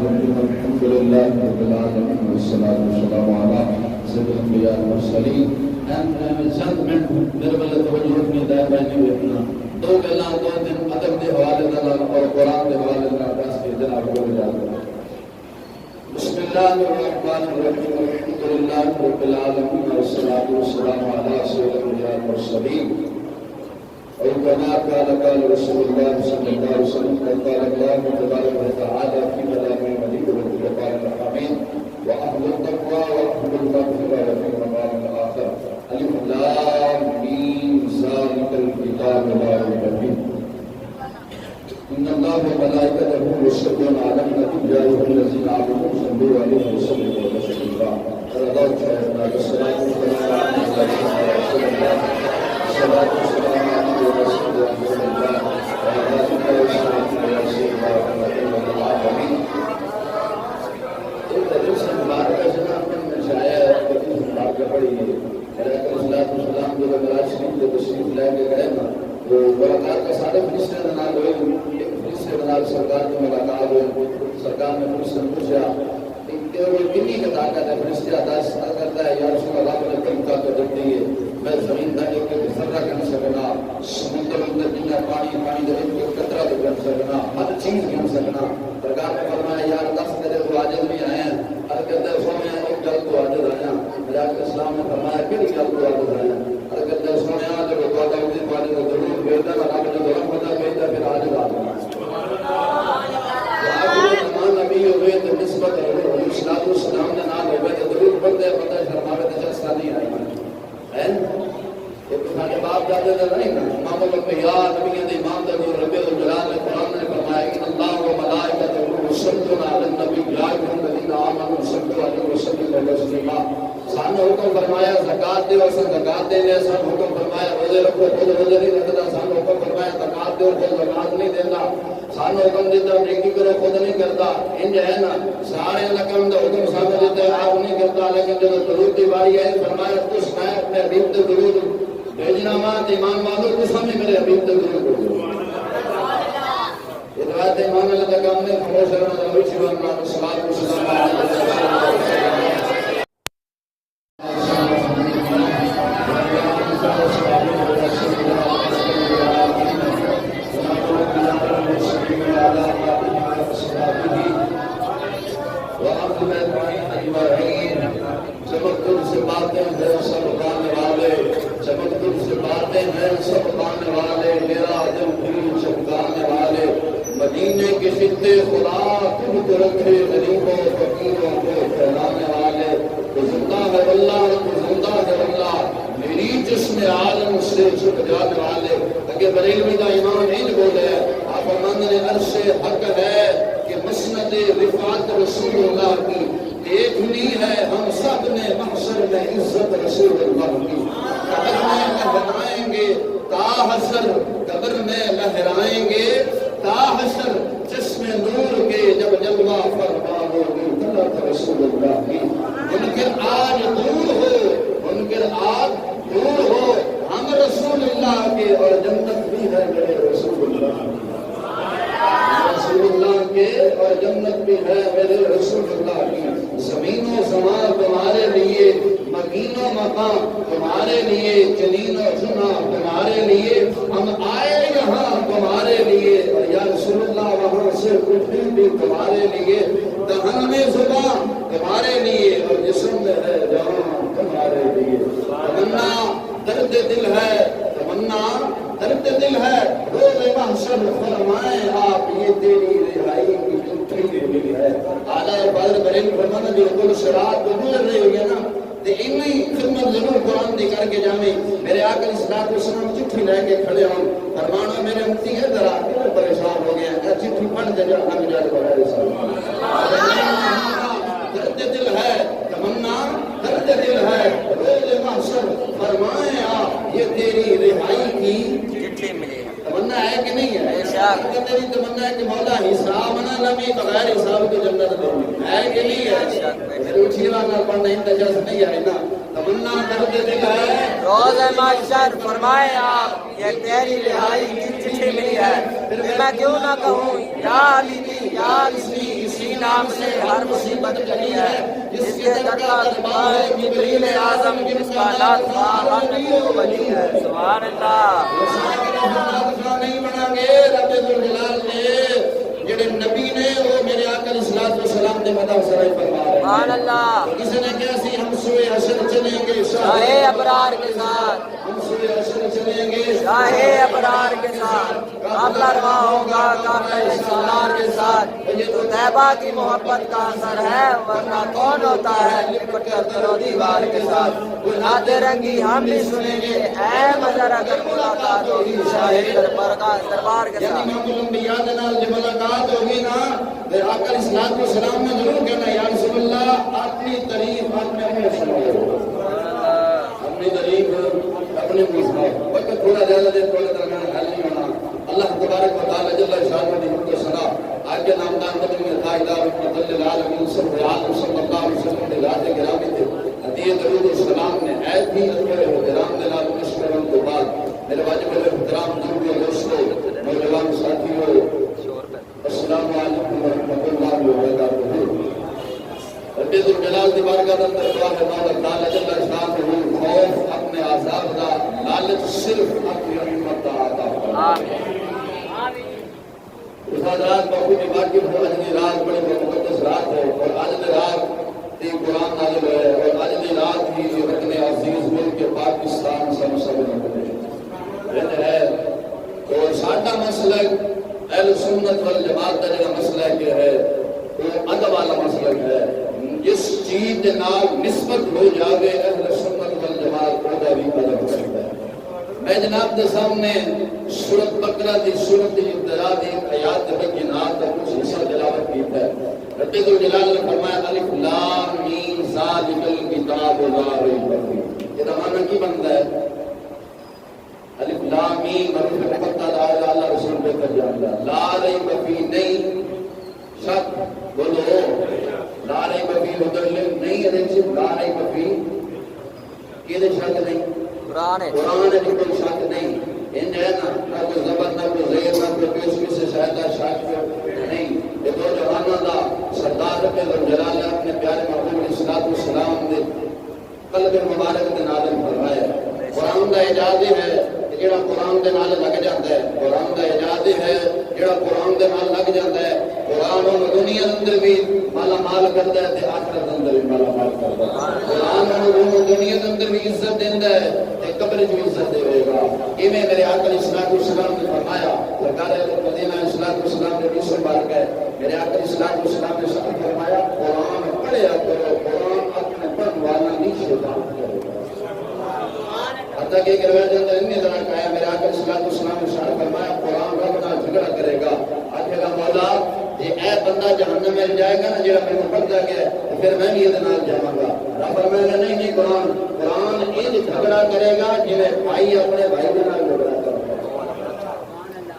الرحيم الحمد لله رب العالمين والصلاة والسلام على سيد الأنبياء والمرسلين. چند منٹ میرے بلے توجہ اپنی دائیں بائیں نہیں رکھنا. دو گلاں دو دن ادب کے حوالے نال اور قرآن کے حوالے نال دس کے جناب کو یاد کرو. بسم الله الرحمن الرحيم الحمد لله رب العالمين والصلاة والسلام على سيد الأنبياء والمرسلين. أو كما قال رسول الله صلى الله عليه وسلم قال الله تبارك وتعالى في كلامه المجيد والقرآن الحميد وأهل التقوى وأهل المغفرة وفي مقام الآخر ألف لام ميم ذلك الكتاب لا ريب فيه إن الله وملائكته يصلون على النبي يا أيها الذين آمنوا صلوا عليه وسلموا تسليما. الله تعالى الصلاة والسلام على رسول الله الصلاة والسلام على رسول الله وعلى آله وصحبه وسلم العالمين. تدرس مبارک جناب میں شاعر تدرس مبارک پڑھی ہے. الصلاة والسلام جو مراج شریف جو تشریف لے کے گئے نا وہ ملاقات کا سارے فرشتے نال ہوئے. فرشتے نال سرکار کی ملاقات ہوئی. سرکار نے فرشتے سے پوچھا کہ وہ کتنی کا طاقت ہے. فرشتے دس کرتا ہے یا رسول اللہ نے کم طاقت دی ہے. میں زمین کا ایک ذرہ کر سکنا, سمندر اندر دنیا پانی پانی کا ایک قطرہ تو کر سکنا, ہر چیز کر سکنا. سرکار نے فرمایا یار دس میرے تو عاجز بھی آئے ہیں. ہر کہتے ہیں سونے ایک گل تو عاجز آیا. حضرت اسلام نے فرمایا کہڑی گل تو عاجز آیا. ہر کہتے ہیں سونے جب وعدہ ہوئی والے کو ضرور بھیجنا رب نے ضرور پتہ بھیجتا پھر عاجز آ جانا. نبی ہوئے تو نسبت حضور صلی اللہ علیہ وسلم نے نام ہوئے تو ضرور پڑھتے پتہ شرماوے تو جلسہ نہیں آئی ہے. سارے باپ دادے کا نہیں نا امام الانبیاء نبی کے امام کا جو رب الجلال نے قرآن نے فرمایا کہ اللہ و ملائکتہ یصلون علی النبی یا ایھا الذین آمنوا صلوا علیہ وسلم تسلیما. سانو حکم فرمایا زکات دو, اساں زکات دینے. سانو حکم فرمایا روزے رکھو, خود روزے نہیں رکھدا. سانو حکم فرمایا زکات دو, خود زکات نہیں دینا. سانو حکم دیتا نیکی کرو, خود نہیں کرتا. انج ہے نا سارے لکم دا حکم سانو دیتا ہے آپ نہیں کرتا. لیکن جب درود کی باری ہے فرمایا کچھ میں اپنے حبیب تے درود بھیجنا ماں ایمان والو تو سامنے میرے حبیب تے درود بھیجو. یہ روایت ایمان اللہ کا کام نے خاموش رہنا ضروری چھوڑنا. صلاۃ و سلام علیہ چمک سے باتیں ہیں سب پانے والے, چمک سے باتیں ہیں سب پانے والے, میرا دل بھی چمکانے والے. مدینے کے خطے خدا تم کو رکھے, غریبوں فقیروں کو پھیلانے والے. تو زندہ ہے اللہ, تو زندہ ہے اللہ, میری جسم عالم سے چھپ جانے والے. اگر بریلوی کا امام نہیں بولے آپ فرماندے نے عرش حق ہے کہ مسند رفعت رسول اللہ کی دیکھنی ہے ہم سب نے محشر میں عزت رسول اللہ کی. قبر میں لہرائیں گے تا حشر, قبر میں لہرائیں گے تا حشر, جسم نور کے جب جلوہ فرما ہوگی طلعت رسول اللہ کی. منکر آج دور ہو, منکر آج دور ہو, ہم رسول اللہ کے اور جنت بھی ہے میرے رسول اللہ کی. رسول اللہ کے اور جنت بھی ہے میرے رسول اللہ کی. زمین و زمان تمہارے لیے, مکین و مقام تمہارے لیے, جنین و جنا تمہارے لیے, ہم آئے یہاں تمہارے لیے. اور یا رسول اللہ وہاں سے اٹھے بھی تمہارے لیے. دہن میں زبان تمہارے لیے اور جسم میں ہے جہاں تمہارے لیے. تمنا درد دل ہے, تمنا درد دل ہے, روز محشر فرمائیں آپ یہ تیری رہائی کی چٹھی ملی ہے. اعلیٰ فاضل بریلوی فرمانا جو کل شرات کو گزر رہی ہوئی ہے نا تو انہی خدمت ضرور قرآن دی کر کے جامیں. میرے آقا علیہ الصلوۃ والسلام چٹھی لے کے کھڑے ہوں, فرمانا میرے امتی ہے ذرا کیوں پریشان ہو گئے ہیں, چٹھی پڑھ دے جا ہم جا کے درد دل ہے, تمنا درد دل ہے, روز محشر فرمائیں آپ یہ تیری رہائی کی تمنا ہے کہ نہیں ہے؟ تیری تمنا ہے کہ مولا حساب نہ لمی بغیر حساب کو جنت دے ہے کہ نہیں ہے؟ پھر اٹھیلا نہ پڑھنا انتجاز نہیں ہے نا. تمنا درد دل ہے, روز محشر فرمائے آپ یہ تیری رہائی کی چٹھی ملی ہے. پھر میں کیوں نہ کہوں یا علی یا علی, اسی نام سے ہر مصیبت ٹلی ہے، جس کے تقویٰ دربار جبریل اعظم جس کا نام تھا ہم کو ولی ہے۔ سبحان اللہ۔ نہیں بنا گے رب ذوالجلال نے جڑے نبی نے وہ میرے آقا علیہ الصلوۃ والسلام نے مدح سرائی فرما رہے ہیں۔ سبحان اللہ۔ کسی نے کہا سی ہم سوئے حشر چلیں گے شاہ ابرار کے ساتھ، ہم سوئے حشر چلیں گے شاہ ابرار کے ساتھ، قافلہ رواں ہوگا قافلہ سالار کے ساتھ۔ یہ تو طیبہ کی محبت کا اثر ہے، ورنہ کون ہوتا ہے لپٹ کر دلو دیوار کے ساتھ۔ نعت رنگی ہم بھی سنیں گے، اے مظہر اگر ملاقات ہوگی شاہ دربار کے ساتھ۔ امام الانبیاء کے نال جب ملاقات ہوگی نا پھر آقا علیہ الصلوۃ والسلام نے ضرور کہنا یا رسول اللہ اپنی تعریف اپنے منہ سناؤ، اپنی تعریف اپنے منہ سناؤ۔ وقت تھوڑا زیادہ دیر تھوڑے درمیان حل نہیں ہونا۔ اللہ تبارک و تعالی جل شانہ کی حمد و ثنا آج کے نامدار مدنی میں قائدہ رحمت للعالمین صلی اللہ علیہ وسلم کے ذات گرامی تھے عطیہ درود و سلام نے ایت بھی اکبر احترام نے لال مشکرم کے بعد میرے واجب احترام دوستو نوجوان ساتھیوں السلام علیکم ورحمۃ اللہ وبرکاتہ۔ رب ذوالجلال دی بارگاہ اندر دعا ہے مولا تعالی جل شانہ خوف اپنے عذاب دا لالچ صرف اپنی رحمت دا عطا فرمائے۔ اس رات بہت ہی واقف ہے، آج کی رات بڑی مقدس رات ہے اور آج کی رات کی قرآن نازل ہے اور آج کی رات ہی وطن عزیز ملک پاکستان سے مسلمان ہے۔ تو ساڈا مسلک اہل سنت والجماعت کا جو مسلک ہے وہ ادب والا مسلک ہے۔ جس چیز کے نال نسبت ہو جاوے اہل سنت والجماعت کو بھی ادب کرتا ہے۔ میں جناب دے سامنے سورۃ بقرہ دی سورۃ ابتدا دی آیات کے جناب کا کچھ حصہ تلاوت کیتا ہے۔ رب ذوالجلال نے فرمایا الف لام میم ذالک الکتاب لا ریب فیہ۔ یہ معنی کی بنتا ہے؟ الف لام میم حروف مقطع لا اللہ رسول پہ کر جانتا لا ریب فیہ نہیں شک بولو لا ریب فیہ ادھر نہیں ہے لا ریب فیہ یہ شک نہیں قرآن ہے کوئی شک نہیں ان ہے نہ کوئی زبر نہ کوئی زیر نہ کوئی پیش سے شاید شک نہیں۔ یہ دو جہانوں کا سردار رب ذوالجلال نے اپنے پیارے محبوب علیہ الصلوۃ والسلام دے قلب مبارک دے نازل فرمایا۔ قرآن کا اعجاز ہے جڑا قرآن دے نال لگ جاتا ہے، قرآن کا اعجاز ہے جڑا قرآن دے نال لگ جاتا ہے۔ قرآن وہ دنیا اندر بھی مالا مال کرتا ہے تے آخرت اندر بھی مالا مال کرتا ہے۔ قرآن وہ دنیا اندر بھی عزت دیندا ہے تے قبر وچ بھی عزت دے گا۔ ایویں میرے آقا علیہ الصلوۃ والسلام نے فرمایا سرکار مدینہ علیہ الصلوۃ والسلام نے حدیث مبارک ہے میرے آقا علیہ الصلوۃ والسلام نے شرح فرمایا قرآن پڑھیا کرو، قرآن اپنے پڑھنے والا نہیں شیطان کرے گا۔ حتیٰ کہ ایک روایت اندر اتنی طرح کا ہے میرے آقا علیہ الصلوۃ والسلام نے شرح فرمایا قرآن رب نال جھگڑا کرے گا، آکھے گا مولا یہ اے بندہ جہنم میں جائے گا نا جڑا میں پڑھتا گیا ہے پھر میں بھی یہ نال جاواں گا۔ رب فرمائے نہیں نہیں قرآن یہ جھگڑا کرے گا جویں بھائی اپنے بھائی کے نال جھگڑا کرتا ہے۔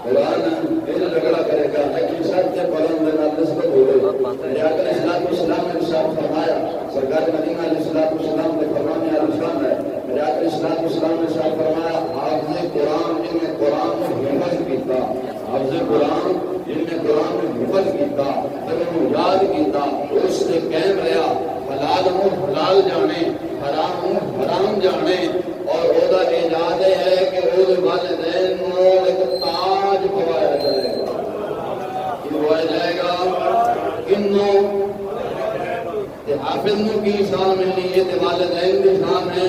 قرآن یہ جھگڑا کرے گا لیکن شرط سے قرآن دے نال نسبت ہو گئی۔ میرے آقا علیہ الصلوۃ والسلام نے ارشاد فرمایا سرکار مدینہ علیہ الصلوۃ والسلام نے فرمایا الشان ہے میرے آقا علیہ الصلوۃ والسلام نے ارشاد فرمایا حافظ قرآن جن نے قرآن کو حفظ کیتا، حافظ قرآن جن نے قرآن کو حفظ کیتا جب وہ یاد کیتا اس سے قائم رہا حلال ہوں حلال جانے حرام ہوں حرام جانے اور وہ دا اعجاز ہے کہ وہ والدین کو ایک تاج پوایا جائے گا۔ پوایا جائے گا کنوں حافظ نو کی شان ملنی ہے تے والدین کی شان ہے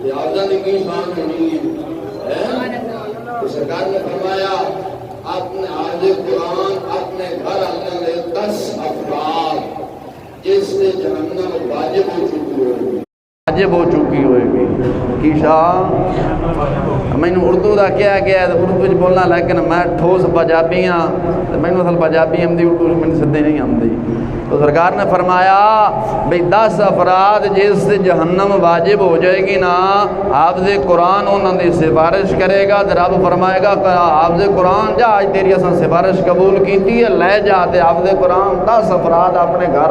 تے حافظ کی شان ہونی ہے۔ تو سرکار نے فرمایا اپنے حافظ قرآن اپنے گھر آنے لے 10 افراد جس سے جہنم واجب ہو چکی ہوگی، واجب ہو چکی ہوئے گی کی شاہ میں اردو دا کیا گیا ہے اردو وچ بولنا لیکن میں ٹھوس پنجابی ہاں میں اصل پنجابی آمدی اردو میں سدھے نہیں آمدی۔ تو سرکار نے فرمایا بھئی 10 افراد جس سے جہنم واجب ہو جائے گی نا حافظ قرآن انہوں نے سفارش کرے گا تو رب فرمائے گا حافظ قرآن جا آج تیری اساں سفارش قبول کیتی ہے لے جاتے حافظ قرآن 10 افراد اپنے گھر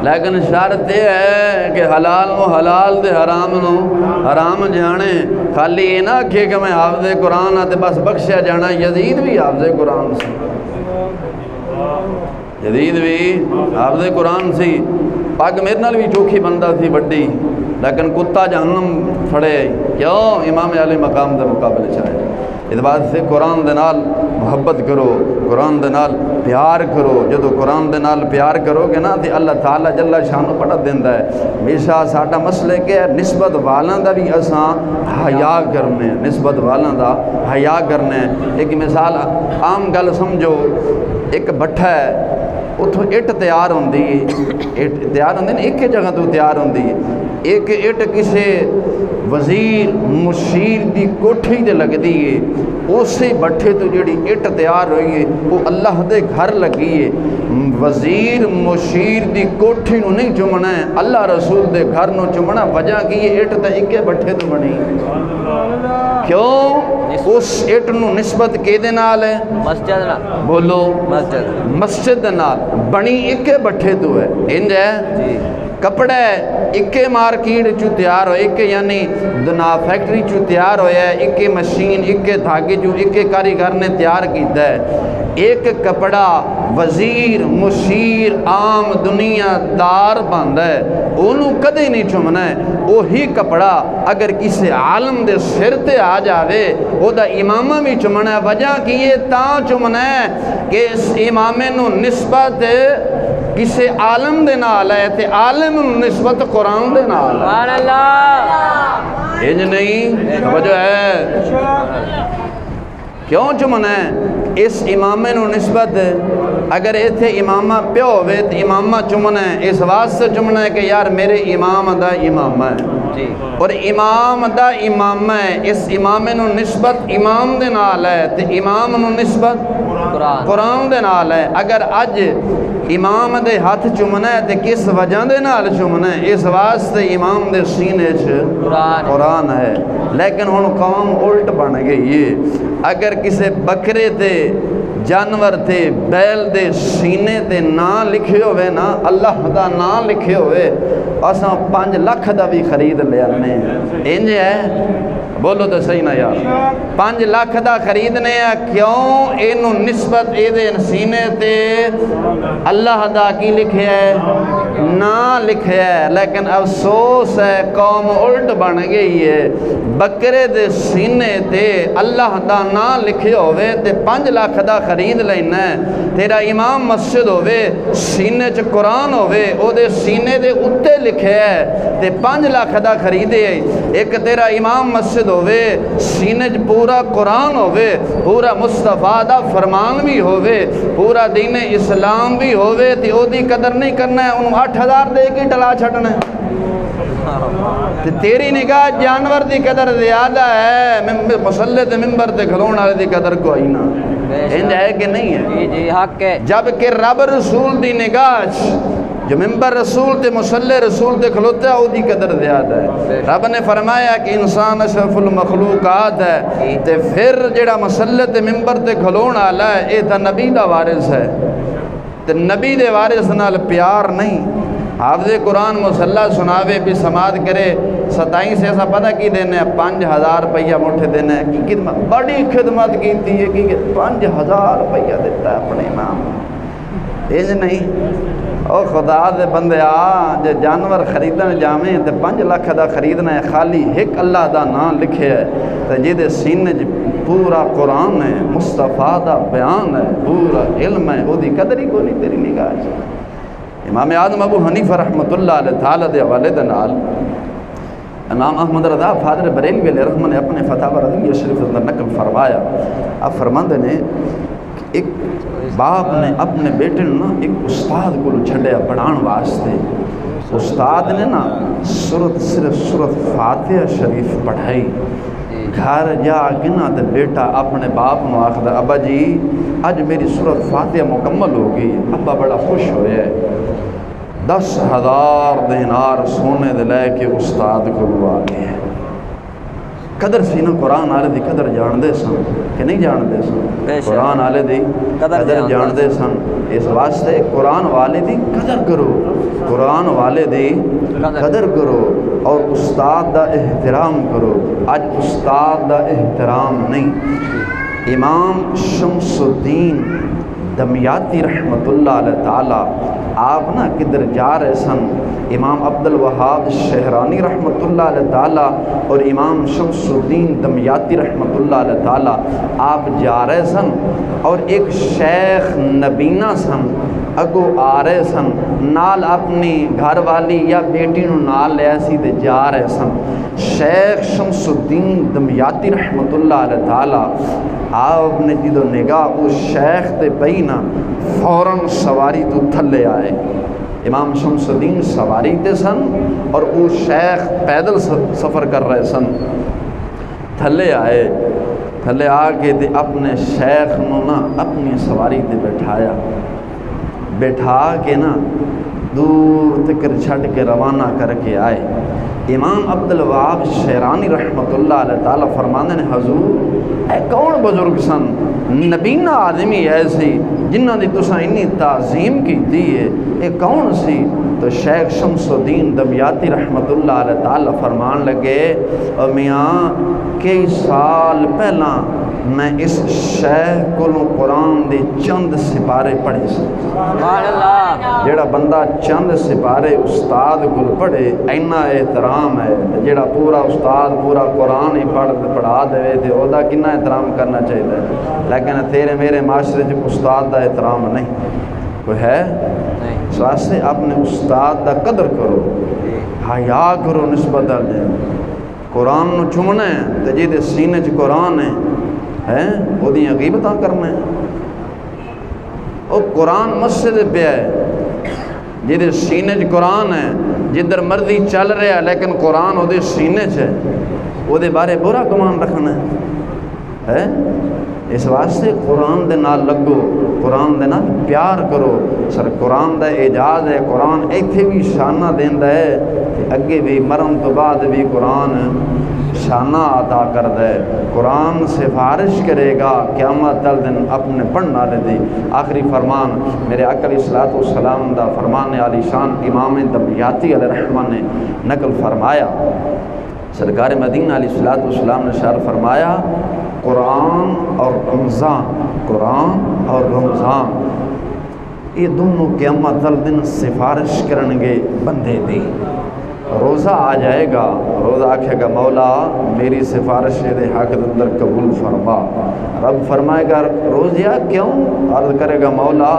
لیکن شرط یہ ہے کہ حلال نو حلال دے حرام نو حرام جانے۔ خالی یہ نہ کہ میں حافظ قرآن آتے بس بخشیا جانا، یزید بھی حافظ قرآن سے جدید بھی حافظ قرآن سی، پگ میرے نال بھی چوکھی بندہ سی وڈی، لیکن کتا جہنم پھڑے کیوں؟ امام علی مقام دے مقابلے چاہے۔ اس بات سے قرآن دے نال محبت کرو، قرآن دے نال پیار کرو۔ جدو قرآن دے نال پیار کرو گے نا تو اللہ تعالیٰ جل شانہ بڑا دیندا ہے۔ ہمیشہ ساڈا مسئلہ کہ نسبت والاں دا بھی اساں حیا کرنے، نسبت والاں دا حیا کرنے۔ ایک مثال عام گل سمجھو، ایک بٹھا ہے اتوں اٹ تیار ہوندی ہے، اٹ تیار ہوندی نا ایک جگہ تو تیار ہوندی ہے، ایک اٹ کسے وزیر مشیر دی کوٹھی تے لگدی ہے، اسی بٹھے تو جڑی اٹ تیار ہوئی ہے وہ اللہ دے گھر لگی ہے۔ وزیر مشیر دی کوٹھی نو نہیں چمنا ہے، اللہ رسول دے گھر نو چمنا۔ وجہ کی یہ اٹ تے ایک بٹھے تو بنی، کیوں؟ اس اٹ نو نسبت کے دے نال ہے؟ مسجد نال، بولو مسجد مسجد نال بنی ایک بٹھے تو ہے۔ انج ہے جی، کپڑا ایک مارکیٹ چو تیار ہوئے، ایک یعنی دنا فیکٹری چو تیار ہویا ہے، ایک مشین ایک دھاگے جو ایک کاریگر نے تیار کیتا ہے۔ ایک کپڑا وزیر مشیر عام دنیا دار بندا ہے، انہوں کدے نہیں چمنا ہے۔ وہی کپڑا اگر کسی عالم دے سر تے آ جاوے وہ دا امامہ بھی چمنا ہے۔ وجہ کی یہ تاں چمنا ہے کہ اس امامے نو نسبت کسی عالم دے نال ہے تے عالم نو نسبت قرآن دے نال ہے۔ سبحان اللہ، انج نہیں وجہ ہے کیوں چمنا ہے؟ اس امامے نو نسبت اگر ایتھے امامہ پیو ہوئے تو امامہ چمنا ہے، اس واسطے چمنا ہے کہ یار میرے امام دا امامہ ہے جی، اور امام دا امامہ ہے، اس امامے نو نسبت امام دے نال ہے تے امام نو نسبت قرآن دے نال ہے۔ اگر اج امام دے ہاتھ چمنا ہے تے کس وجہ دے نال چمنا ہے؟ اس واسطے امام دے سینے چ قرآن ہے۔ لیکن ہن قوم الٹ بن گئی ہے، اگر کسے بکرے تے جانور تے بیل دے سینے تے نام لکھے ہوئے نا، اللہ دا نام لکھے ہوئے، اساں 5 لاکھ دا بھی خرید لے آنے۔ انج ہے؟ بولو تو صحیح نہ یار، 5 لاکھ دا خریدنے ہیں، کیوں؟ اینو نسبت اے دے سینے تے اللہ دا کی لکھے ہے؟ نام لکھے ہے۔ لیکن افسوس ہے قوم الٹ بن گئی ہے، بکرے دے سینے تے اللہ دا نام لکھے ہوئے تے 5 لاکھ دا خرید لینا ہے۔ تیرا امام مسجد ہوئے، سینے چ قرآن ہوئے، او دے سینے دے اتے لکھے ہے تے 5 لاکھ دا خریدے۔ ایک تیرا امام مسجد ہوئے، سینے چ پورا قرآن ہوئے، پورا مصطفیٰ دا فرمان بھی ہوئے، پورا دین اسلام بھی ہوئے تے او دی قدر نہیں کرنا ہے، انہوں 8,000 دے کے ٹلا چھڑنا ہے۔ تیری نگاہ جانور دی قدر زیادہ ہے، مسلح تے ممبر تے کھلون والے دی قدر کوئی نہ۔ انج ہے کہ نہیں ہے؟ جی جی حق ہے۔ جبکہ رب رسول دی نگاہ جو ممبر رسول تے مسلح رسول تے کھلوتا ہے او دی قدر زیادہ ہے۔ رب نے فرمایا کہ انسان اشرف المخلوقات ہے تے پھر جڑا مسلح تے ممبر تے کھلون والا ہے اے تا نبی دا وارث ہے تے نبی دے وارث نال پیار نہیں۔ حافظ قرآن مسلح سناوے بھی سماعت کرے 27 سے ایسا پتہ کی دینے 5,000 روپیہ مٹھے دینے کی خدمت، بڑی خدمت کی تھی کہ 5,000 روپیہ دیتا ہے اپنے امام۔ ایج نہیں او خدا دے بندے جے جانور خریدن جاویں تے 5 لاکھ دا خریدنا ہے، خالی ایک اللہ دا نام لکھے ہے تے جے دے سینے پورا قرآن ہے، مصطفیٰ دا بیان ہے، پورا علم ہے، او دی قدر ہی کو نہیں تیری نگاہ ہے۔ امام اعظم ابو حنیفہ رحمۃ اللہ علیہ تعالیٰ دے حوالے دے نال امام احمد رضا فاضل بریلوی علیہ رحمہ نے اپنے فتاوی رضویہ شریف اندر نقل فرمایا، اب فرماندے نے ایک باپ نے اپنے بیٹے نے ایک استاد کو چھڑیا پڑھان واسطے، استاد نے نا صرف سورۃ فاتحہ شریف پڑھائی، گھر جا کے نا تے بیٹا اپنے باپ نو آخدا ابا جی اج میری سورۃ فاتحہ مکمل ہو گئی۔ ابا بڑا خوش ہویا ہے، 10,000 دینار سونے دے لے کے استاد کو آ گئے۔ قدر سی نا قرآن والے دی قدر جان دے سن کہ نہیں جان دے سن؟ قرآن والے دی قدر جان دے سن۔ اس واسطے قرآن والے دی قدر کرو، قرآن والے دی قدر کرو اور استاد دا احترام کرو۔ آج استاد دا احترام نہیں۔ امام شمس الدین دمیاتی رحمت اللہ علیہ تعالیٰ آپ نا کدھر جا رہے سن، امام عبد الوہاب شہرانی رحمت اللہ علیہ تعالیٰ اور امام شمس الدین دمیاتی رحمت اللہ علیہ تعالیٰ آپ جا رہے سن، اور ایک شیخ نبینا سن اگو آ رہے سن، نال اپنی گھر والی یا بیٹی نو نال لے سی تے جا رہے سن۔ شیخ شمس الدین دمیاتی رحمت اللہ علیہ تعالیٰ آپ نے جدو نگاہ اس شیخ تے پئی نا فوراً سواری تو تھلے آئے۔ امام شمس الدین سواری تے سن اور وہ شیخ پیدل سفر کر رہے سن، تھلے آئے، تھلے آ کے تے اپنے شیخ نو نا اپنی سواری تے بٹھا کے نا دور تک چھڑ کے روانہ کر کے آئے۔ امام عبد الوہاب شہرانی رحمت اللہ علیہ تعالیٰ فرماندے نے حضور اے کون بزرگ سن، نبینا آدمی ایسی جنہ دی تساں انی تعظیم کیتی ہے، اے کون سی؟ تو شیخ شمس الدین دمیاتی رحمت اللہ علیہ تعالیٰ فرمان لگے اور میاں کئی سال پہلا میں اس شیخ کو قرآن دے چند سپارے پڑھے سے۔ سبحان اللہ۔ جیڑا بندہ چند سپارے استاد کو پڑھے اینا احترام ہے، جیڑا پورا استاد پورا قرآن ہی پڑھا دے تے او دا کنا احترام کرنا چاہیے، لیکن تیرے میرے معاشرے جو استاد دا احترام نہیں کوئی ہے، اس واسطے اپنے استاد دا قدر کرو، حیا کرو نسبت دے۔ قرآن نو چومنا ہے تے جے سینے چ قرآن ہے وہ دی غیبتاں کرنا ہے، وہ قرآن مسجد پہ ہے جہدے سینے چ قرآن ہے، جدھر مرضی چل رہا ہے لیکن قرآن وہ دے سینے چ ہے، وہ دے بارے برا گمان رکھنا ہے۔ اس واسطے قرآن دے نال لگو، قرآن دے نال پیار کرو۔ سر قرآن دا اعجاز ہے، قرآن ایتھے بھی شانہ دیندا ہے کہ اگے بھی مرن تو بعد بھی قرآن شانہ عطا کر دے۔ قرآن سفارش کرے گا قیامت تل دن اپنے پڑھنا لے دی۔ آخری فرمان میرے آقا علیہ الصلوۃ والسلام دا فرمان عالی شان امام دمیاتی علیہ الرحمہ نے نقل فرمایا۔ سرکار مدینہ علیہ الصلوۃ والسلام نے ارشاد فرمایا قرآن اور رمضان، قرآن اور رمضان یہ دونوں قیامت تل دن سفارش کرنگے بندے دی۔ روزہ آ جائے گا، روزہ آکھے گا مولا میری سفارش دے حق اندر قبول فرما۔ رب فرمائے گا روزہ کیوں؟ عرض کرے گا مولا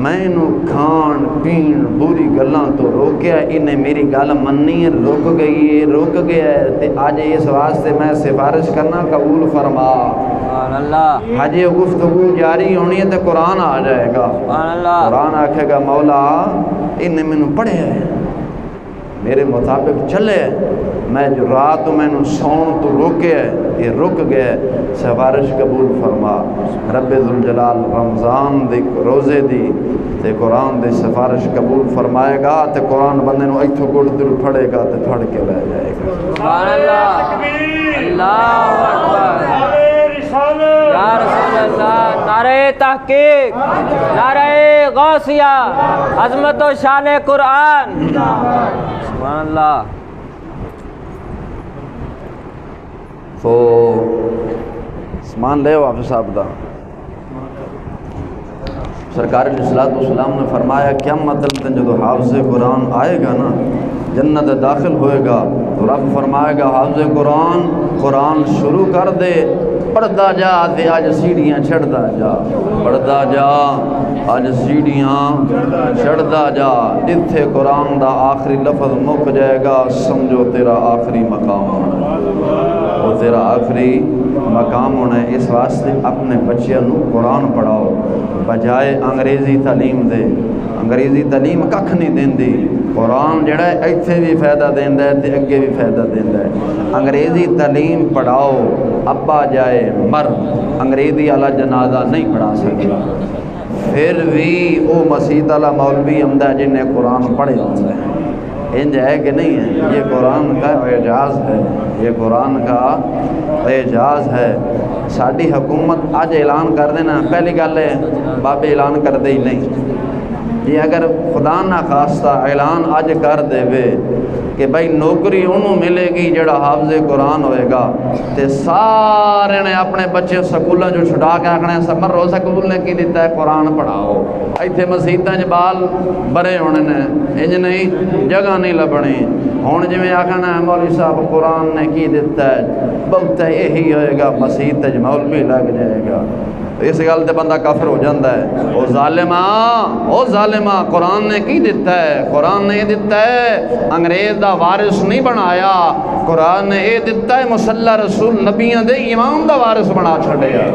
میں نو کھان پین بری گلاں تو روکیا، انہیں میری گل مننی رک گئی ہے، رک گیا ہے تے آج اس واسطے میں سفارش کرنا قبول فرما۔ سبحان اللہ۔ حج گفتگو جاری ہونی ہے تے قرآن آ جائے گا، سبحان اللہ۔ قرآن آکھے گا مولا انہیں میں نو پڑھے ہے، میرے مطابق چلے، میں جو رات میں نو سون تو روکے یہ رک گئے، سفارش قبول فرما۔ رب ذوالجلال رمضان دی روزے دی تے قرآن دی سفارش قبول فرمائے گا تے قرآن بندے نو ایتھوں گڑ دل پھڑے گا تے پھڑ کے لے جائے گا۔ سبحان اللہ۔ اللہ اکبر۔ یا رسول اللہ، نعرہ تحقیق، نعرہ غوثیہ، عظمت و شان قرآن۔ سبحان اللہ۔ تو سامان لے ہو حافظ صاحب دا۔ سرکار علیہ الصلوۃ والسلام نے فرمایا قیامت تک جب حافظ قرآن آئے گا نا جنت داخل ہوئے گا تو رب فرمائے گا حافظ قرآن قرآن شروع کر دے، پڑھتا جا تے آج سیڑھیاں چڑھتا جا، پڑھتا جا آج سیڑھیاں چڑھتا جا، جتھے قرآن دا آخری لفظ مک جائے گا سمجھو تیرا آخری مقام ہونا ہے، وہ تیرا آخری مقام ہونا ہے۔ اس واسطے اپنے بچیاں نو قرآن پڑھاؤ بجائے انگریزی تعلیم دے۔ انگریزی تعلیم ککھ نہیں دیندی، قرآن جڑا ہے ایتھے بھی فائدہ دیندا ہے تے اگے بھی فائدہ دیندا ہے۔ انگریزی تعلیم پڑھاؤ، ابا جائے مر انگریزی والا جنازہ نہیں پڑھا سکتا، پھر بھی وہ مسجد والا مولوی آمدا ہے جن نے قرآن پڑھے ہوتا ہے۔ انج ہے کہ نہیں ہے؟ یہ قرآن کا اعجاز ہے، یہ قرآن کا اعجاز ہے۔ ساری حکومت آج اعلان کر دینا، پہلی گل ہے بابے اعلان کر دے ہی نہیں، یہ اگر خدا نہ خواستہ اعلان اج کر دے کہ بھائی نوکری انہوں ملے گی جڑا حافظ قرآن ہوئے گا، تے سارے نے اپنے بچے سکولوں جو چھڑا کے آکھنے سمر رو سکول نے کی دیتا ہے قرآن پڑھاؤ، ایتھے مسیتاں چ بال برے ہونے نے، انج نہیں جگہ نہیں لبنی، ہن جویں آکھنا ہے مولوی صاحب قرآن نے کی دیتا ہے، بہت یہی ہوئے گا مسیت تے مولوی لگ جائے گا، اس گل تے بندہ کافر ہو جاندہ ہے۔ او ظالمہ قرآن نے کی دیتا ہے، قرآن نے یہ دیتا ہے انگریز دا وارث نہیں بنایا، قرآن نے یہ دیتا ہے مسلح رسول نبیاں دے امام دا وارث بنا چھڑے ہے۔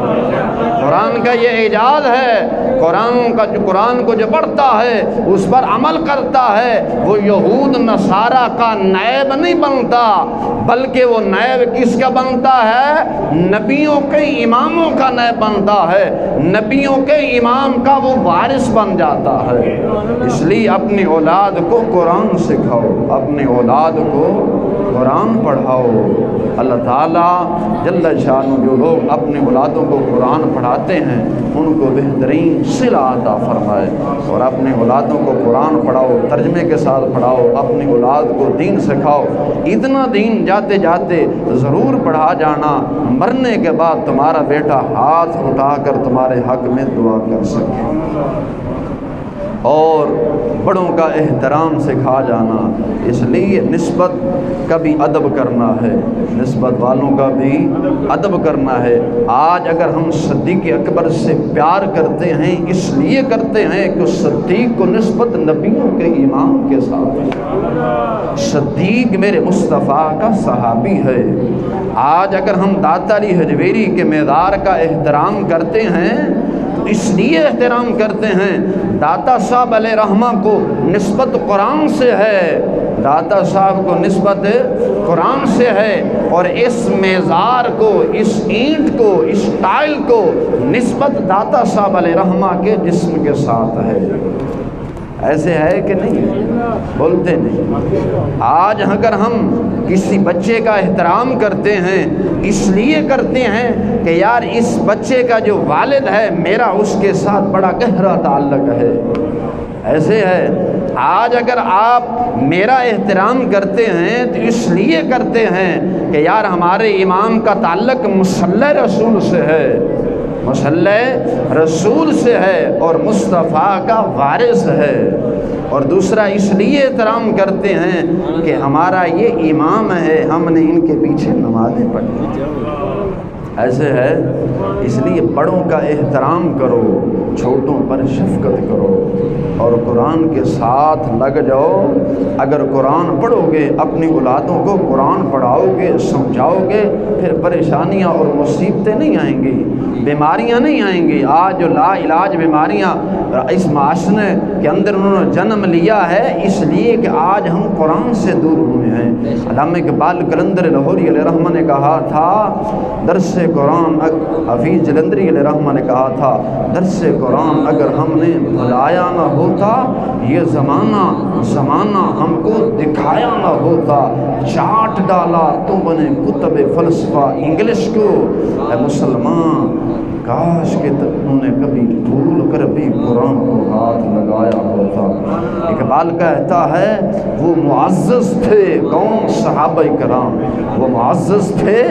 قرآن کا یہ اعجاز ہے، قرآن کو جو پڑھتا ہے اس پر عمل کرتا ہے وہ یہود نصارہ کا نائب نہیں بنتا، بلکہ وہ نائب کس کا بنتا ہے؟ نبیوں کے اماموں کا نائب بنتا ہے، نبیوں کے امام کا وہ وارث بن جاتا ہے۔ اس لیے اپنی اولاد کو قرآن سکھاؤ، اپنی اولاد کو قرآن پڑھاؤ۔ اللہ تعالیٰ جل شانہ جو لوگ اپنی اولادوں کو قرآن پڑھاتے ہیں ان کو بہترین صلہ عطا فرمائے، اور اپنی اولادوں کو قرآن پڑھاؤ، ترجمے کے ساتھ پڑھاؤ، اپنی اولاد کو دین سکھاؤ۔ اتنا دین جاتے جاتے ضرور پڑھا جانا، مرنے کے بعد تمہارا بیٹا ہاتھ اٹھا کر تمہارے حق میں دعا کر سکے، اور بڑوں کا احترام سکھا جانا۔ اس لیے نسبت کا بھی ادب کرنا ہے، نسبت والوں کا بھی ادب کرنا ہے۔ آج اگر ہم صدیق اکبر سے پیار کرتے ہیں اس لیے کرتے ہیں کہ صدیق کو نسبت نبیوں کے امام کے ساتھ، صدیق میرے مصطفیٰ کا صحابی ہے۔ آج اگر ہم داتا علی حجویری کے مزار کا احترام کرتے ہیں اس لیے احترام کرتے ہیں، داتا صاحب علیہ رحمہ کو نسبت قرآن سے ہے، داتا صاحب کو نسبت قرآن سے ہے، اور اس میزار کو، اس اینٹ کو، اس ٹائل کو نسبت داتا صاحب علیہ رحمہ کے جسم کے ساتھ ہے۔ ایسے ہے کہ نہیں؟ بولتے نہیں۔ آج اگر ہم کسی بچے کا احترام کرتے ہیں اس لیے کرتے ہیں کہ یار اس بچے کا جو والد ہے میرا اس کے ساتھ بڑا گہرا تعلق ہے، ایسے ہے۔ آج اگر آپ میرا احترام کرتے ہیں تو اس لیے کرتے ہیں کہ یار ہمارے امام کا تعلق مصلی رسول سے ہے، مصلی رسول سے ہے اور مصطفیٰ کا وارث ہے، اور دوسرا اس لیے احترام کرتے ہیں کہ ہمارا یہ امام ہے، ہم نے ان کے پیچھے نمازیں پڑھی، ایسے ہے۔ اس لیے بڑوں کا احترام کرو، چھوٹوں پر شفقت کرو، اور قرآن کے ساتھ لگ جاؤ۔ اگر قرآن پڑھو گے، اپنی اولادوں کو قرآن پڑھاؤ گے، سمجھاؤ گے، پھر پریشانیاں اور مصیبتیں نہیں آئیں گی، بیماریاں نہیں آئیں گی۔ آج جو لا علاج بیماریاں اس معاشرے کے اندر انہوں نے جنم لیا ہے اس لیے کہ آج ہم قرآن سے دور ہوئے ہیں۔ علامہ اقبال قلندر لاہوری علیہ رحمہ نے کہا تھا درس قرآن، حفیظ جلندری علیہ رحمہ نے کہا تھا درس قرآن اگر ہم نے بھلایا نہ ہوتا، یہ زمانہ ہم کو دکھایا نہ ہوتا، چاٹ ڈالا تم نے کتب فلسفہ انگلش کو، اے مسلمان کاش کہ انہوں نے کبھی بھول کر بھی قرآن کو ہاتھ لگایا ہوتا۔ اقبال کہتا ہے وہ معزز تھے، کون؟ صحابہ کرام، وہ معزز تھے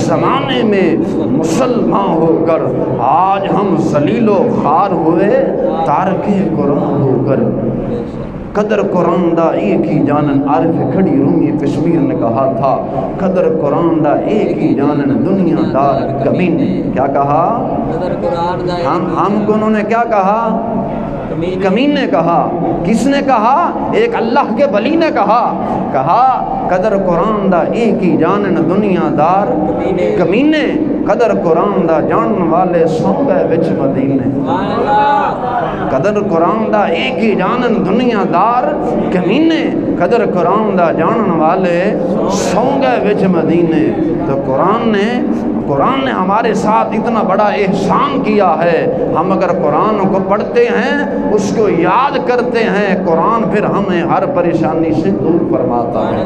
زمانے میں مسلمان ہو کر، آج ہم ذلیل و خوار ہوئے تارک قرآن ہو کر۔ قدر قرآن دا ایک ہی جانن، عارف کھڑی رومی کشمیر نے کہا تھا قدر قرآن دا ایک ہی جانن، دنیا دار کمینے۔ کیا کہا؟ ہم کو انہوں نے کیا کہا؟ کمینے کہا۔ کس نے کہا؟ ایک اللہ کے ولی نے کہا قدر قرآن دا ایک ہی جانن، دنیا دار کمینے، قدر قرآن دا جانن والے سو گئے وچ مدینے۔ قدر قرآن دا ایک ہی جانن، دنیا دار کمینے، قدر قرآن دا جانن والے سو گئے وچ مدینے۔ تو قرآن نے ہمارے ساتھ اتنا بڑا احسان کیا ہے، ہم اگر قرآن کو پڑھتے ہیں، اس کو یاد کرتے ہیں، قرآن پھر ہمیں ہر پریشانی سے دور فرماتا ہے۔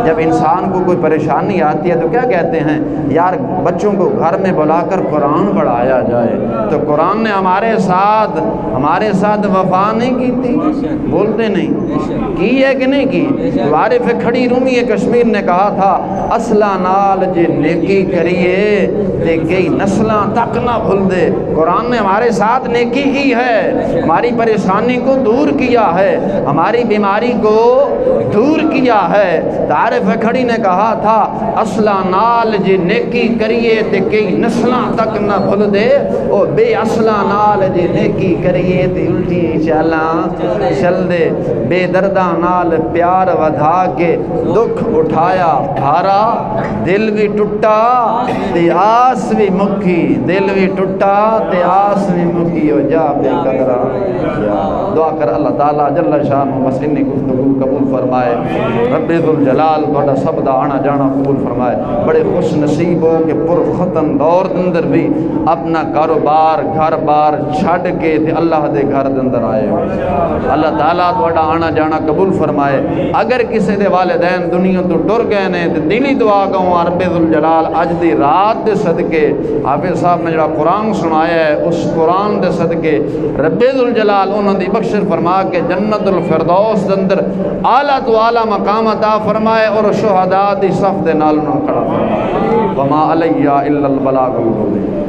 جب انسان کو کوئی پریشانی آتی ہے تو کیا کہتے ہیں؟ یار بچوں کو گھر میں بلا کر قرآن پڑھایا جائے۔ تو قرآن نے ہمارے ساتھ وفا نہیں کی تھی؟ بولتے نہیں کی ہے کہ نہیں کی؟ عارف کھڑی رومی کشمیر نے کہا تھا، اصلاں نال جے نیکی کریے تے کئی نسلاں تک نہ بھول دے۔ قرآن نے ہمارے ساتھ نیکی کی ہے، ہماری پریشانی کو دور کیا ہے، ہماری بیماری کو دور کیا ہے۔ عارف کھڑی نے کہا تھا، اصلاں نال جے نیکی کریے تے کئی نسلاں تک نہ بھول دے، او بے اصلاں نال جے نیکی کریے تے الٹی چالاں چل دے۔ بے درداں نال پیار ودھا کے دکھ اٹھایا بھارا، دل بھی ٹوٹا تے آس بھی مکی، دل بھی ٹوٹا تے آس بھی مکی، او جا بے قدرہ۔ دعا کر اللہ تعالیٰ جل شانہ بس انی گفتگو قبول فرمائے، رب ذوالجلال تہاڈا سب دا آنا جانا قبول فرمائے۔ بڑے خوش نصیب ہو کہ پر ختم دور دے اندر بھی اپنا کاروبار گھر بار چھڈ کے تے اللہ دے گھر دے اندر آئے ہو۔ اللہ تعالیٰ تہاڈا آنا جانا قبول فرمائے۔ اگر کسی دے والدین دنیا تو ٹر گئے نے تے دلی دعا کہوں رب ذوالجلال اج دی رات دے صدقے حافظ صاحب نے جڑا قرآن سنایا ہے اس قرآن دے صدقے رب ذوالجلال انہاں دی بخشش فرما کے جنت الفردوس دے اندر اعلیٰ تو اعلیٰ مقام عطا فرمائے اور شہداء دی صف دے نال انہاں کھڑا فرمائے۔ وما علیہ الا البلاغ المبین۔